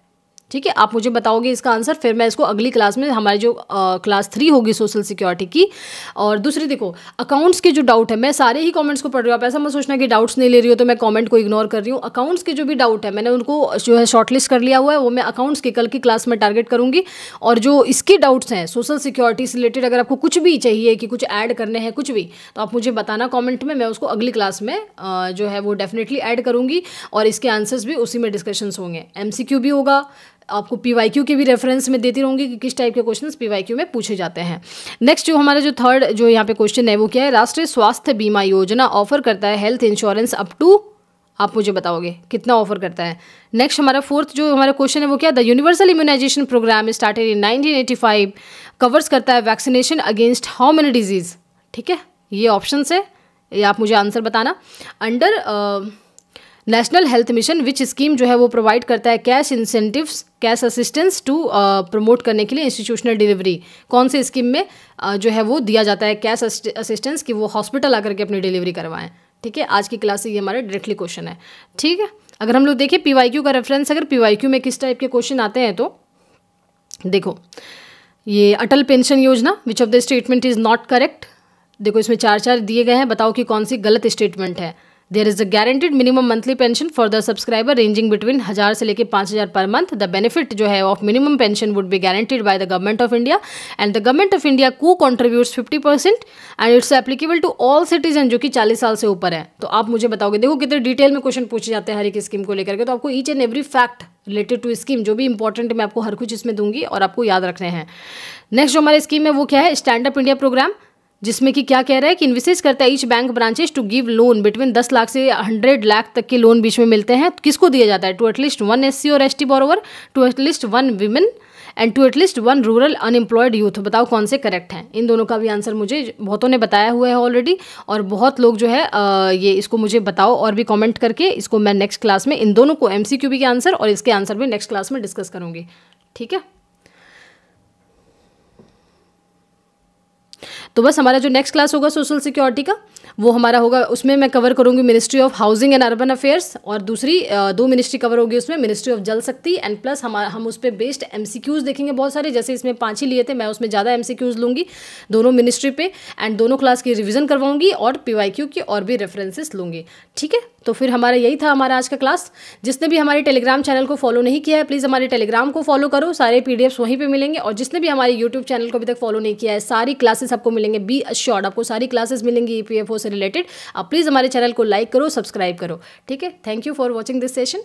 ठीक है। आप मुझे बताओगे इसका आंसर, फिर मैं इसको अगली क्लास में, हमारी जो क्लास 3 होगी सोशल सिक्योरिटी की। और दूसरी देखो अकाउंट्स के जो डाउट है, मैं सारे ही कमेंट्स को पढ़ रही हूँ, आप ऐसा मत सोचना कि डाउट्स नहीं ले रही हो तो मैं कमेंट को इग्नोर कर रही हूँ। अकाउंट्स के जो भी डाउट है मैंने उनको जो है शॉर्टलिस्ट कर लिया हुआ है, वो मैं अकाउंट्स की कल की क्लास में टारगेट करूँगी। और जो इसके डाउट्स हैं सोशल सिक्योरिटी से रिलेटेड, अगर आपको कुछ भी चाहिए कि कुछ ऐड करने हैं कुछ भी, तो आप मुझे बताना कॉमेंट में, मैं उसको अगली क्लास में जो है वो डेफिनेटली ऐड करूँगी और इसके आंसर्स भी उसी में डिस्कशंस होंगे। MCQ भी होगा, आपको PYQ के भी रेफरेंस में देती रहूँगी कि किस टाइप के क्वेश्चंस PYQ में पूछे जाते हैं। नेक्स्ट जो हमारा जो थर्ड जो यहाँ पे क्वेश्चन है वो क्या है? राष्ट्रीय स्वास्थ्य बीमा योजना ऑफर करता है हेल्थ इंश्योरेंस अप टू, आप मुझे बताओगे कितना ऑफर करता है। नेक्स्ट हमारा फोर्थ जो हमारा क्वेश्चन है वो क्या है? The universal immunization program started in 1985 covers करता है vaccination against how many disease, ठीक है। ये ऑप्शन है, ये आप मुझे आंसर बताना। Under national health mission which scheme जो है वो प्रोवाइड करता है cash incentives, cash assistance to promote करने के लिए इंस्टीट्यूशनल डिलीवरी। कौन से स्कीम में जो है वो दिया जाता है कैश असिस्टेंस कि वो हॉस्पिटल आकर के अपनी डिलीवरी करवाएं, ठीक है। आज की क्लास से ये हमारा डायरेक्टली क्वेश्चन है, ठीक है। अगर हम लोग देखें PYQ का रेफरेंस, अगर PYQ में किस टाइप के क्वेश्चन आते हैं तो देखो ये अटल पेंशन योजना, which of the statement is not correct. देखो इसमें 4 दिए गए हैं, बताओ कि कौन सी गलत स्टेटमेंट है। There is a guaranteed minimum monthly pension for the subscriber ranging between 1000 से लेकर 5000 पर मंथ। द बेनिफिट जो है of minimum pension would be guaranteed by the government of India and the government of India को contributes 50% and it's applicable to all citizen जो कि 40 साल से ऊपर है। तो आप मुझे बताओगे, देखो कितने डिटेल में क्वेश्चन पूछे जाते हैं हर एक स्कीम को लेकर के, तो आपको each and every fact related to scheme जो भी इंपॉर्टेंट मैं आपको हर कुछ इसमें दूंगी और आपको याद रखने हैं। नेक्स्ट जो हमारी स्कीम है वो क्या है? स्टैंड अप इंडिया प्रोग्राम, जिसमें कि क्या कह रहा है कि इन्विसेज करता है each bank branches to give loan between 10 lakh से 100 लाख तक के लोन बीच में मिलते हैं। किसको दिया जाता है? टू एटलीस्ट 1 SC और ST borrower, to at least 1 women and to at least 1 rural unemployed youth. बताओ कौन से करेक्ट हैं? इन दोनों का भी आंसर मुझे बहुतों ने बताया हुआ है ऑलरेडी, और बहुत लोग जो है ये इसको मुझे बताओ और भी कमेंट करके, इसको मैं नेक्स्ट क्लास में इन दोनों को MCQ के आंसर और इसके आंसर भी नेक्स्ट क्लास में डिस्कस करूंगी, ठीक है। तो बस हमारा जो नेक्स्ट क्लास होगा सोशल सिक्योरिटी का, वो हमारा होगा, उसमें मैं कवर करूँगी ministry of housing and urban affairs, और दूसरी 2 मिनिस्ट्री कवर होगी उसमें, मिनिस्ट्री ऑफ जल शक्ति एंड प्लस हम उस पर बेस्ड MCQs देखेंगे बहुत सारे, जैसे इसमें 5 ही लिए थे, मैं उसमें ज़्यादा MCQs लूँगी दोनों मिनिस्ट्री पे, एंड दोनों क्लास की रिवीजन करवाऊंगी और PYQ की और भी रेफरेंसेस लूँगी। ठीक है, तो फिर हमारा यही था हमारा आज का क्लास। जिसने भी हमारे टेलीग्राम चैनल को फॉलो नहीं किया है, प्लीज़ हमारे टेलीग्राम को फॉलो करो, सारे PDFs वहीं पे मिलेंगे। और जिसने भी हमारे यूट्यूब चैनल को अभी तक फॉलो नहीं किया है, सारी क्लासेस आपको मिलेंगे, बी अश्योर्ड आपको सारी क्लासेस मिलेंगी EPFO से रिलेटेड। आप प्लीज़ हमारे चैनल को लाइक करो, सब्सक्राइब करो। ठीक है, thank you for watching this session.